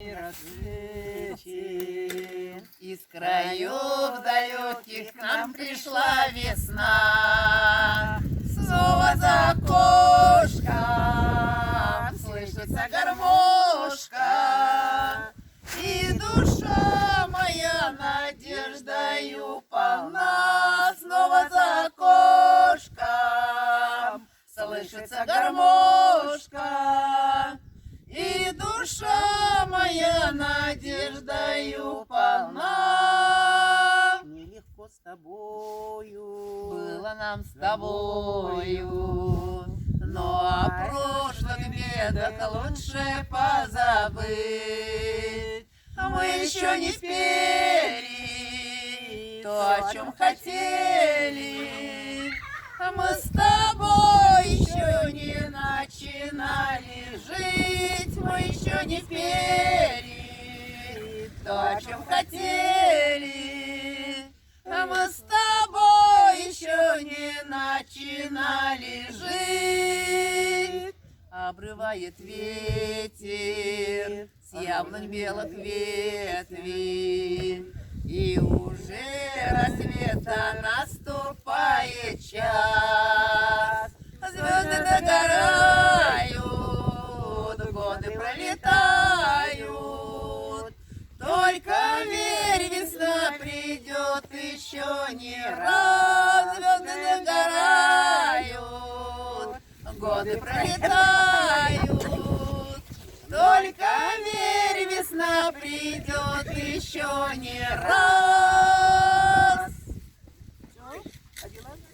Рассвете. Из краев далеких к нам пришла весна. Снова за окошком слышится гармошка, и душа моя надеждою полна. Снова за окошком слышится гармошка, и душа моя надеждою полна. Нелегко с тобою Было нам с тобою, но о прошлых бедах лучше позабыть. Мы еще не спели то, о чем хотели. Мы с тобой еще не начинали жить. Мы еще не пели то, о чем хотели. Мы с тобой еще не начинали жить. Обрывает ветер с яблонь белых ветви, и уже рассвета наступает час. Звезды догорают, годы пролетают. Только верь, весна придет еще не раз. Звезды догорают, годы пролетают. Только верь, весна придет еще не раз.